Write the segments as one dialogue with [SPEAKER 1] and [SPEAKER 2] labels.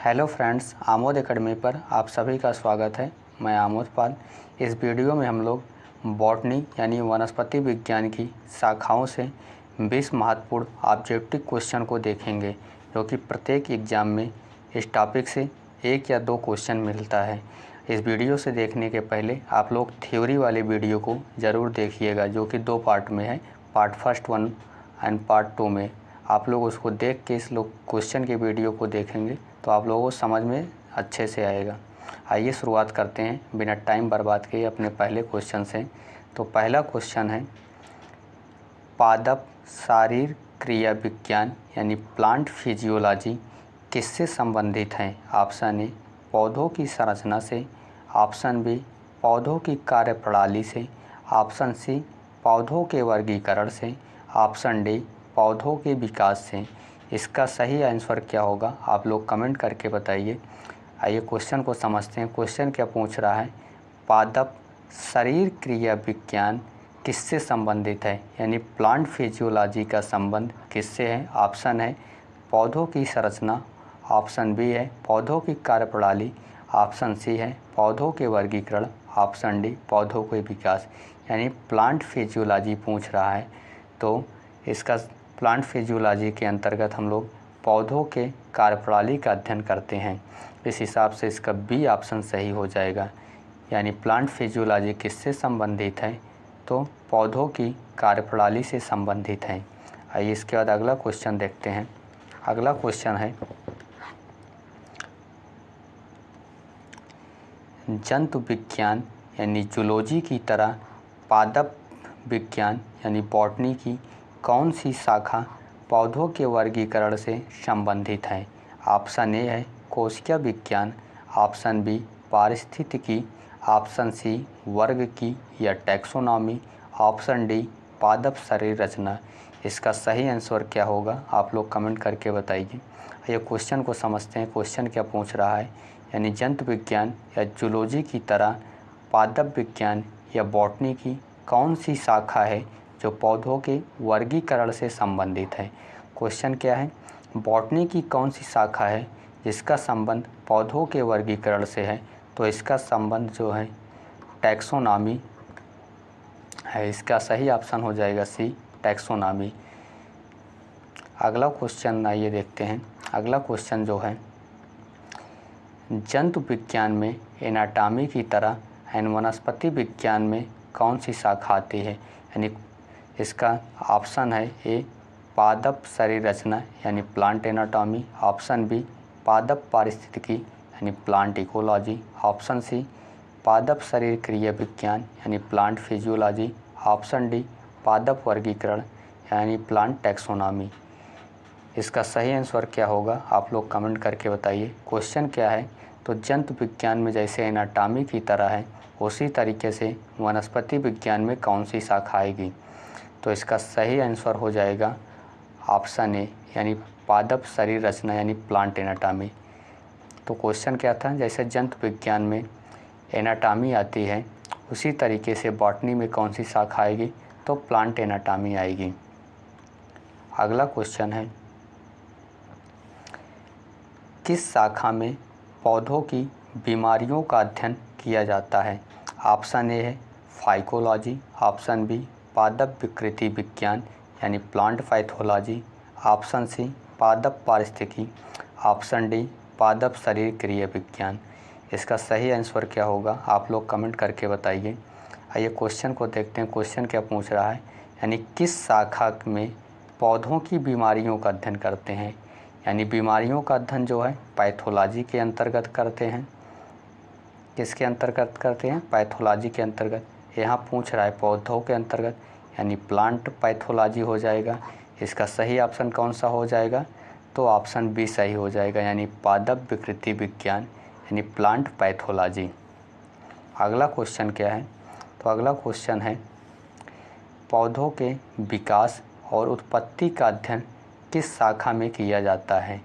[SPEAKER 1] Hello friends, Amod academy पर आप सभी का स्वागत है। मैं आमोद पाल। इस वीडियो में हम लोग बॉटनी यानी वनस्पति विज्ञान की शाखाओं से 20 महत्वपूर्ण ऑब्जेक्टिव क्वेश्चन को देखेंगे, जो कि प्रत्येक एग्ज़ाम में इस टॉपिक से एक या दो क्वेश्चन मिलता है। इस वीडियो से देखने के पहले आप लोग थ्योरी वाले वीडियो को ज़रूर देखिएगा, जो कि 2 पार्ट में है, पार्ट फर्स्ट 1 एंड पार्ट 2 में। आप लोग उसको देख के इस लोग क्वेश्चन के वीडियो को देखेंगे तो आप लोगों को समझ में अच्छे से आएगा। आइए शुरुआत करते हैं बिना टाइम बर्बाद किए अपने पहले क्वेश्चन से। तो पहला क्वेश्चन है, पादप शारीर क्रिया विज्ञान यानी प्लांट फिजियोलॉजी किससे संबंधित है? ऑप्शन ए पौधों की संरचना से, ऑप्शन बी पौधों की कार्यप्रणाली से, ऑप्शन सी पौधों के वर्गीकरण से, ऑप्शन डी पौधों के विकास से। इसका सही आंसर क्या होगा आप लोग कमेंट करके बताइए। आइए क्वेश्चन को समझते हैं। क्वेश्चन क्या पूछ रहा है, पादप शरीर क्रिया विज्ञान किससे संबंधित है, यानी प्लांट फिजियोलॉजी का संबंध किससे है? ऑप्शन है पौधों की संरचना, ऑप्शन बी है पौधों की कार्यप्रणाली, ऑप्शन सी है पौधों के वर्गीकरण, ऑप्शन डी पौधों के विकास। यानी प्लांट फिजियोलॉजी पूछ रहा है, तो इसका प्लांट फिजियोलॉजी के अंतर्गत हम लोग पौधों के कार्यप्रणाली का अध्ययन करते हैं। इस हिसाब से इसका बी ऑप्शन सही हो जाएगा। यानी प्लांट फिजियोलॉजी किससे संबंधित है? तो पौधों की कार्यप्रणाली से संबंधित है। आइए इसके बाद अगला क्वेश्चन देखते हैं। अगला क्वेश्चन है, जंतु विज्ञान यानी जूलॉजी की तरह पादप विज्ञान यानी बॉटनी की कौन सी शाखा पौधों के वर्गीकरण से संबंधित है? ऑप्शन ए है कोशिका विज्ञान, ऑप्शन बी पारिस्थितिकी, ऑप्शन सी वर्ग की या टैक्सोनॉमी, ऑप्शन डी पादप शरीर रचना। इसका सही आंसर क्या होगा आप लोग कमेंट करके बताइए। ये क्वेश्चन को समझते हैं। क्वेश्चन क्या पूछ रहा है, यानी जंतु विज्ञान या जूलॉजी की तरह पादप विज्ञान या बॉटनी की कौन सी शाखा है जो पौधों के वर्गीकरण से संबंधित है? क्वेश्चन क्या है, बॉटनी की कौन सी शाखा है जिसका संबंध पौधों के वर्गीकरण से है? तो इसका संबंध जो है टैक्सोनॉमी है। इसका सही ऑप्शन हो जाएगा सी टैक्सोनॉमी। अगला क्वेश्चन आइए देखते हैं। अगला क्वेश्चन जो है, जंतु विज्ञान में एनाटॉमी की तरह वनस्पति विज्ञान में कौन सी शाखा आती है? यानी इसका ऑप्शन है ए पादप शरीर रचना यानी प्लांट एनाटॉमी, ऑप्शन बी पादप पारिस्थितिकी यानी प्लांट इकोलॉजी, ऑप्शन सी पादप शरीर क्रिया विज्ञान यानी प्लांट फिजियोलॉजी, ऑप्शन डी पादप वर्गीकरण यानी प्लांट टैक्सोनॉमी। इसका सही आंसर क्या होगा आप लोग कमेंट करके बताइए। क्वेश्चन क्या है, तो जंतु विज्ञान में जैसे एनाटॉमी की तरह है उसी तरीके से वनस्पति विज्ञान में कौन सी शाखा आएगी? तो इसका सही आंसर हो जाएगा ऑप्शन ए यानी पादप शरीर रचना यानी प्लांट एनाटॉमी। तो क्वेश्चन क्या था, जैसे जंतु विज्ञान में एनाटॉमी आती है उसी तरीके से बॉटनी में कौन सी शाखा आएगी? तो प्लांट एनाटॉमी आएगी। अगला क्वेश्चन है, किस शाखा में पौधों की बीमारियों का अध्ययन किया जाता है? ऑप्शन ए है फाइकोलॉजी, ऑप्शन बी पादप विकृति विज्ञान यानी प्लांट पैथोलॉजी, ऑप्शन सी पादप पारिस्थितिकी, ऑप्शन डी पादप शरीर क्रिया विज्ञान। इसका सही आंसर क्या होगा आप लोग कमेंट करके बताइए। आइए क्वेश्चन को देखते हैं। क्वेश्चन क्या पूछ रहा है, यानी किस शाखा में पौधों की बीमारियों का अध्ययन करते हैं? यानी बीमारियों का अध्ययन जो है पैथोलॉजी के अंतर्गत करते हैं। किसके अंतर्गत करते हैं? पैथोलॉजी के अंतर्गत। यहाँ पूछ रहा है पौधों के अंतर्गत, यानी प्लांट पैथोलॉजी हो जाएगा। इसका सही ऑप्शन कौन सा हो जाएगा? तो ऑप्शन बी सही हो जाएगा, यानी पादप विकृति विज्ञान यानी प्लांट पैथोलॉजी। अगला क्वेश्चन क्या है, तो अगला क्वेश्चन है, पौधों के विकास और उत्पत्ति का अध्ययन किस शाखा में किया जाता है?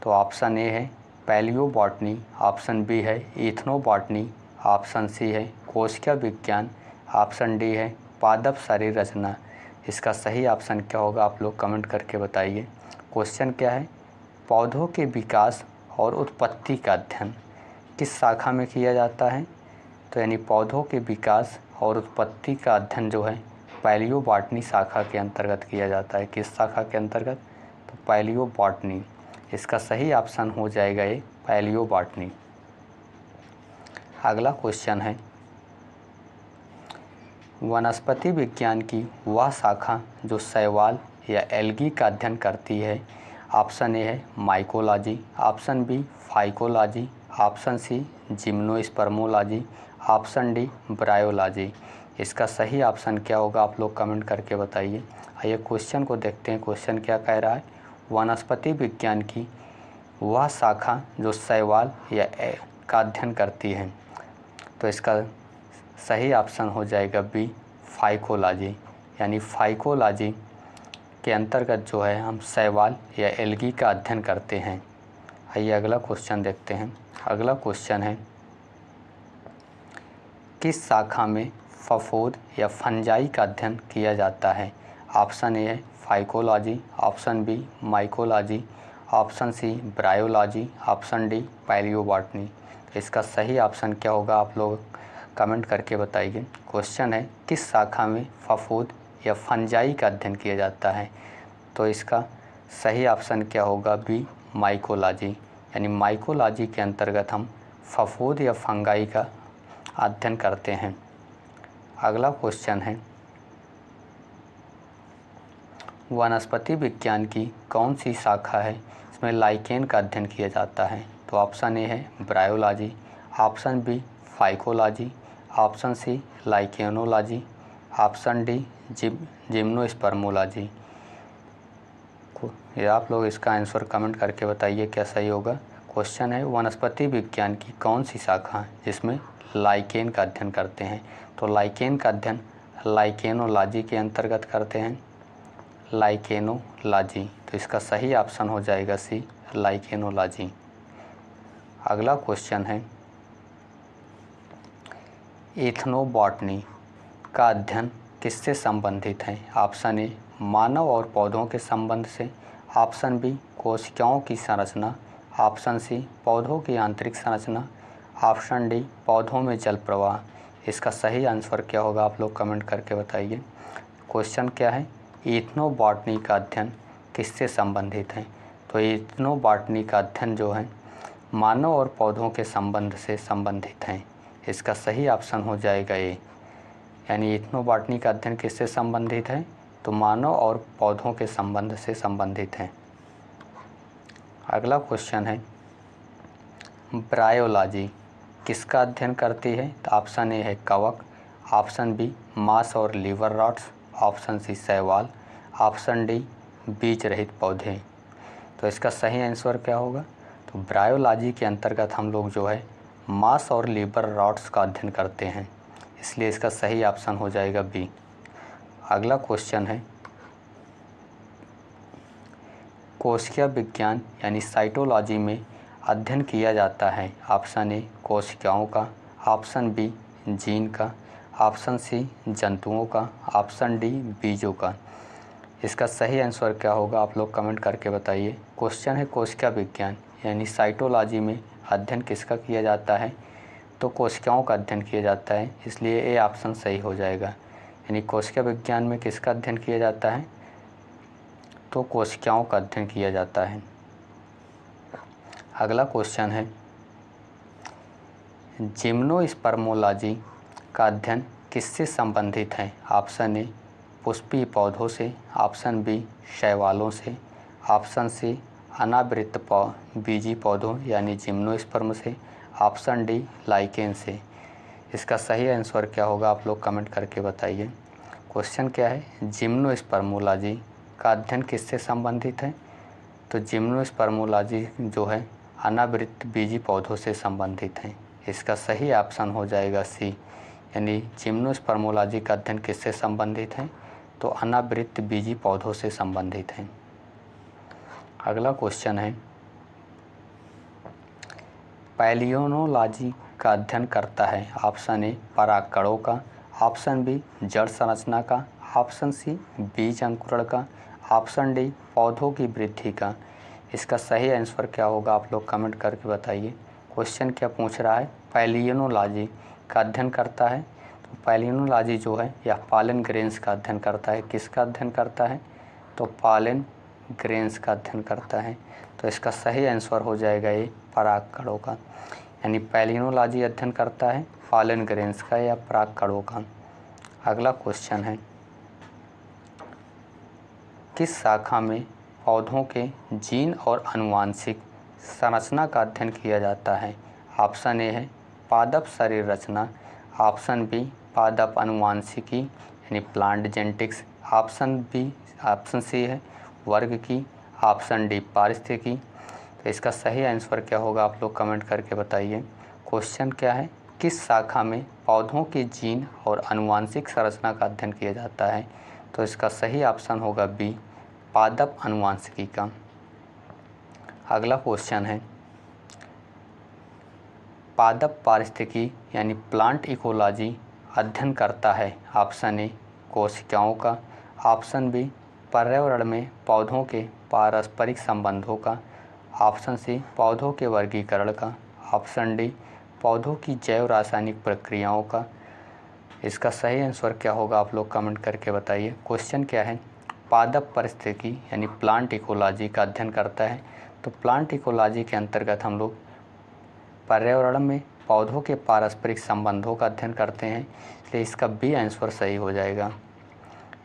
[SPEAKER 1] तो ऑप्शन ए है पैलियोबॉटनी, ऑप्शन बी है इथनोबॉटनी, ऑप्शन सी है कोशिका विज्ञान, ऑप्शन डी है पादप शरीर रचना। इसका सही ऑप्शन क्या होगा आप लोग कमेंट करके बताइए। क्वेश्चन क्या है, पौधों के विकास और उत्पत्ति का अध्ययन किस शाखा में किया जाता है? तो यानी पौधों के विकास और उत्पत्ति का अध्ययन जो है पैलियोबॉटनी शाखा के अंतर्गत किया जाता है। किस शाखा के अंतर्गत? तो पैलियोबॉटनी। इसका सही ऑप्शन हो जाएगा ये पैलियोबॉटनी। अगला क्वेश्चन है, वनस्पति विज्ञान की वह शाखा जो शैवाल या एल्गी का अध्ययन करती है। ऑप्शन ए है mycology, option B phycology, option C gymnospermology, option D bryology. इसका सही ऑप्शन क्या होगा आप लोग कमेंट करके बताइए। आइए क्वेश्चन को देखते हैं। क्वेश्चन क्या कह रहा है? वनस्पति विज्ञान की वह शाखा जो शैवाल या का अध्ययन करती है। तो इसका सही ऑप्शन हो जाएगा बी फाइकोलॉजी, यानी फाइकोलॉजी के अंतर्गत जो है हम शैवाल या एल्गी का अध्ययन करते हैं। आइए अगला क्वेश्चन देखते हैं। अगला क्वेश्चन है, किस शाखा में फफूंद या फंजाई का अध्ययन किया जाता है? ऑप्शन ए है phycology, option B mycology, option C bryology, option D palaeobotany. इसका सही ऑप्शन क्या होगा आप लोग कमेंट करके बताइए। क्वेश्चन है, किस शाखा में फफूंद या फंजाई का अध्ययन किया जाता है? तो इसका सही ऑप्शन क्या होगा? बी माइकोलॉजी, यानी माइकोलॉजी के अंतर्गत हम फफूंद या फंगाई का अध्ययन करते हैं। अगला क्वेश्चन है, वनस्पति विज्ञान की कौन सी शाखा है इसमें लाइकेन का अध्ययन किया जाता है? तो ऑप्शन ए है bryology, option B phycology, option C lichenology, option D gymnospermology. ये आप लोग इसका आंसर कमेंट करके बताइए क्या सही होगा। क्वेश्चन है, वनस्पति विज्ञान की कौन सी शाखा है जिसमें लाइकेन का अध्ययन करते हैं? तो लाइकेन का अध्ययन लाइकेनोलॉजी के अंतर्गत करते हैं, लाइकेनोलॉजी। तो इसका सही ऑप्शन हो जाएगा सी लाइकेनोलॉजी। अगला क्वेश्चन है, इथनोबॉटनी का अध्ययन किससे संबंधित है? ऑप्शन ए मानव और पौधों के संबंध से, ऑप्शन बी कोशिकाओं की संरचना, ऑप्शन सी पौधों की आंतरिक संरचना, ऑप्शन डी पौधों में जल प्रवाह। इसका सही आंसर क्या होगा आप लोग कमेंट करके बताइए। क्वेश्चन क्या है, इथनोबॉटनी का अध्ययन किससे संबंधित है? तो इथनोबॉटनी का अध्ययन जो है मानव और पौधों के संबंध से संबंधित है। इसका सही ऑप्शन हो जाएगा ए, यानी इथनोबॉटनी का अध्ययन किससे संबंधित है? तो मानव और पौधों के संबंध से संबंधित है। अगला क्वेश्चन है, ब्रायोलॉजी किसका अध्ययन करती है? तो ऑप्शन ए है कवक, ऑप्शन बी मांस और लीवर रॉट्स, ऑप्शन सी शैवाल, ऑप्शन डी बीज रहित पौधे। तो इसका सही आंसर क्या होगा? तो ब्रायोलॉजी के अंतर्गत हम लोग जो है मांस और लीवर रॉट्स का अध्ययन करते हैं, इसलिए इसका सही ऑप्शन हो जाएगा बी। अगला क्वेश्चन है, कोशिका विज्ञान यानी साइटोलॉजी में अध्ययन किया जाता है। ऑप्शन ए कोशिकाओं का, ऑप्शन बी जीन का, ऑप्शन सी जंतुओं का, ऑप्शन डी बीजों का। इसका सही आंसर क्या होगा आप लोग कमेंट करके बताइए। क्वेश्चन है, कोशिका विज्ञान यानी साइटोलॉजी में अध्ययन किसका किया जाता है? तो कोशिकाओं का अध्ययन किया जाता है, इसलिए ए ऑप्शन सही हो जाएगा। यानी कोशिका विज्ञान में किसका अध्ययन किया जाता है? तो कोशिकाओं का अध्ययन किया जाता है। अगला क्वेश्चन है, जिम्नोस्पर्मोलॉजी का अध्ययन किससे संबंधित है? ऑप्शन ए पुष्पीय पौधों से, ऑप्शन बी शैवालों से, ऑप्शन सी अनावृत बीजी पौधों यानी जिम्नोस्पर्म से, ऑप्शन डी लाइकेन से। इसका सही आंसर क्या होगा आप लोग कमेंट करके बताइए। क्वेश्चन क्या है, जिम्नोस्पर्मोलॉजी का अध्ययन किससे संबंधित है? तो जिम्नोस्पर्मोलॉजी जो है अनावृत बीजी पौधों से संबंधित है। इसका सही ऑप्शन हो जाएगा सी, यानी जिम्नोस्पर्मोलॉजी का अध्ययन किससे संबंधित है? तो अनावृत बीजी पौधों से संबंधित है। अगला क्वेश्चन है, पैलियोनोलॉजी का अध्ययन करता है। ऑप्शन ए परागकणों का, ऑप्शन बी जड़ संरचना का, ऑप्शन सी बीज अंकुरण का, ऑप्शन डी पौधों की वृद्धि का। इसका सही आंसर क्या होगा आप लोग कमेंट करके बताइए। क्वेश्चन क्या पूछ रहा है, पैलियोनोलॉजी का अध्ययन करता है। तो पैलियोनोलॉजी जो है यह पॉलन ग्रेन्स का अध्ययन करता है। किसका अध्ययन करता है, तो पॉलन ग्रेन्स का अध्ययन करता है। तो इसका सही आंसर हो जाएगा ये पराग कणों का, यानी पैलियोनोलॉजी अध्ययन करता है पॉलन ग्रेन्स का या पराग कणों का। अगला क्वेश्चन है, किस शाखा में पौधों के जीन और आनुवंशिक संरचना का अध्ययन किया जाता है। ऑप्शन ए है पादप शरीर रचना, ऑप्शन बी पादप आनुवंशिकी यानी प्लांट जेनेटिक्स, ऑप्शन सी है वर्ग की, ऑप्शन डी पारिस्थितिकी। तो इसका सही आंसर क्या होगा आप लोग कमेंट करके बताइए। क्वेश्चन क्या है, किस शाखा में पौधों के जीन और आनुवंशिक संरचना का अध्ययन किया जाता है। तो इसका सही ऑप्शन होगा बी पादप आनुवंशिकी का। अगला क्वेश्चन है, पादप पारिस्थितिकी यानी प्लांट इकोलॉजी अध्ययन करता है। ऑप्शन ए कोशिकाओं का, ऑप्शन बी पर्यावरण में पौधों के पारस्परिक संबंधों का, ऑप्शन सी पौधों के वर्गीकरण का, ऑप्शन डी पौधों की जैव रासायनिक प्रक्रियाओं का। इसका सही आंसर क्या होगा आप लोग कमेंट करके बताइए। क्वेश्चन क्या है, पादप पारिस्थितिकी यानी प्लांट इकोलॉजी का अध्ययन करता है। तो प्लांट इकोलॉजी के अंतर्गत हम लोग पर्यावरण में पौधों के पारस्परिक संबंधों का अध्ययन करते हैं, इसलिए इसका बी आंसर सही हो जाएगा।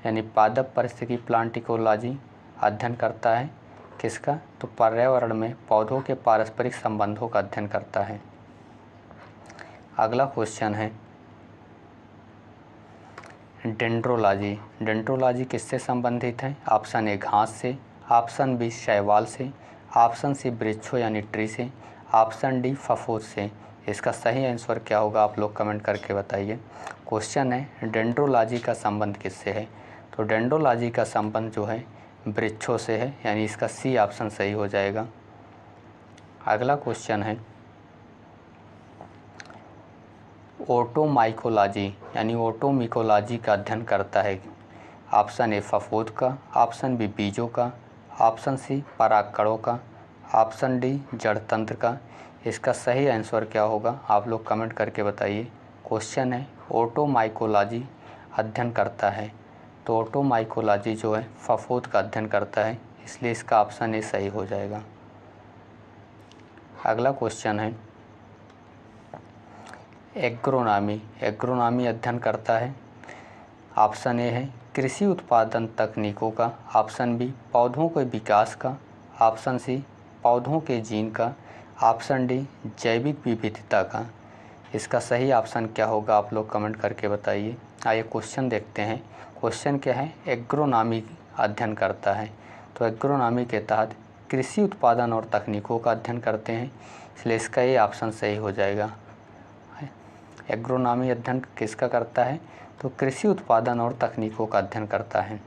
[SPEAKER 1] यानी पादप पारिस्थितिकी प्लांट इकोलॉजी अध्ययन करता है किसका, तो पर्यावरण में पौधों के पारस्परिक संबंधों का अध्ययन करता है। अगला क्वेश्चन है, डेंड्रोलॉजी। डेंड्रोलॉजी किससे संबंधित है। ऑप्शन ए घास से, ऑप्शन बी शैवाल से, ऑप्शन सी वृक्षों यानी ट्री से, ऑप्शन डी फफूंद से। इसका सही आंसर क्या होगा आप लोग कमेंट करके बताइए। क्वेश्चन है डेंड्रोलॉजी का संबंध किससे है। तो डेंड्रोलॉजी का संबंध जो है वृक्षों से है, यानी इसका सी ऑप्शन सही हो जाएगा। अगला क्वेश्चन है, ओटोमाइकोलॉजी यानी ओटोमिकोलॉजी का अध्ययन करता है। ऑप्शन ए फफूंद का, ऑप्शन बी बीजों का, ऑप्शन सी परागकणों का, ऑप्शन डी जड़ तंत्र का। इसका सही आंसर क्या होगा आप लोग कमेंट करके बताइए। क्वेश्चन है ओटोमाइकोलॉजी अध्ययन करता है। तो ओटोमाइकोलॉजी जो है फफूंद का अध्ययन करता है, इसलिए इसका ऑप्शन ए सही हो जाएगा। अगला क्वेश्चन है, एग्रोनॉमी। एग्रोनॉमी अध्ययन करता है। ऑप्शन ए है कृषि उत्पादन तकनीकों का, ऑप्शन बी पौधों के विकास का, ऑप्शन सी पौधों के जीन का, ऑप्शन डी जैविक विविधता का। इसका सही ऑप्शन क्या होगा आप लोग कमेंट करके बताइए। आइए क्वेश्चन देखते हैं। क्वेश्चन क्या है, एग्रोनॉमी अध्ययन करता है। तो एग्रोनॉमी के तहत कृषि उत्पादन और तकनीकों का अध्ययन करते हैं, इसलिए इसका ये ऑप्शन सही हो जाएगा। एग्रोनॉमी अध्ययन किसका करता है, तो कृषि उत्पादन और तकनीकों का अध्ययन करता है।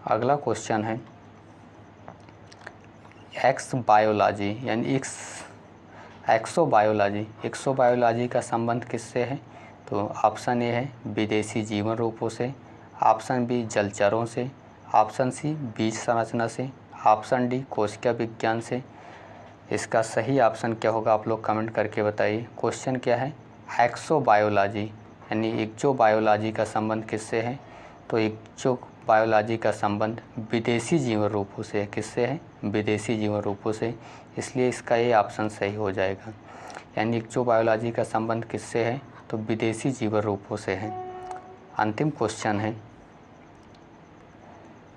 [SPEAKER 1] अगला क्वेश्चन है, एक्सोबायोलॉजी यानी एक्सोबायोलॉजी। एक्सोबायोलॉजी का संबंध किससे है। तो ऑप्शन ए है विदेशी जीवन रूपों से, ऑप्शन बी जलचरों से, ऑप्शन सी बीज संरचना से, ऑप्शन डी कोशिका विज्ञान से। इसका सही ऑप्शन क्या होगा आप लोग कमेंट करके बताइए। क्वेश्चन क्या है, एक्सोबायोलॉजी यानी एक्सोबायोलॉजी का संबंध किससे है। तो एक्सोबायोलॉजी का संबंध विदेशी जीवन रूपों से। किससे है, विदेशी जीवन रूपों से, इसलिए इसका ये ऑप्शन सही हो जाएगा। यानी एक्सोबायोलॉजी का संबंध किससे है, तो विदेशी जीवन रूपों से है। अंतिम क्वेश्चन है,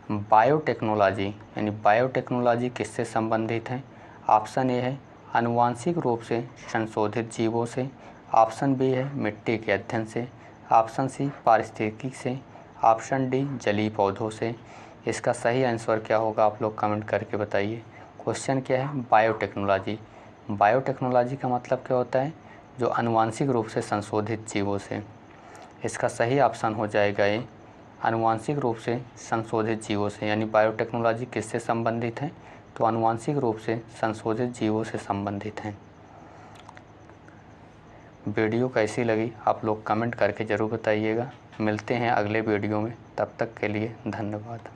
[SPEAKER 1] बायोटेक्नोलॉजी यानी बायोटेक्नोलॉजी किससे संबंधित है। ऑप्शन ए है आनुवांशिक रूप से संशोधित जीवों से, ऑप्शन बी है मिट्टी के अध्ययन से, ऑप्शन सी पारिस्थितिकी से, ऑप्शन डी जलीय पौधों से। इसका सही आंसर क्या होगा आप लोग कमेंट करके बताइए। क्वेश्चन क्या है, बायोटेक्नोलॉजी। बायोटेक्नोलॉजी का मतलब क्या होता है, जो आनुवांशिक रूप से संशोधित जीवों से। इसका सही ऑप्शन हो जाएगा ये आनुवांशिक रूप से संशोधित जीवों से। यानी बायोटेक्नोलॉजी किससे संबंधित है, तो आनुवांशिक रूप से संशोधित जीवों से संबंधित हैं। वीडियो कैसी लगी आप लोग कमेंट करके ज़रूर बताइएगा। मिलते हैं अगले वीडियो में, तब तक के लिए धन्यवाद।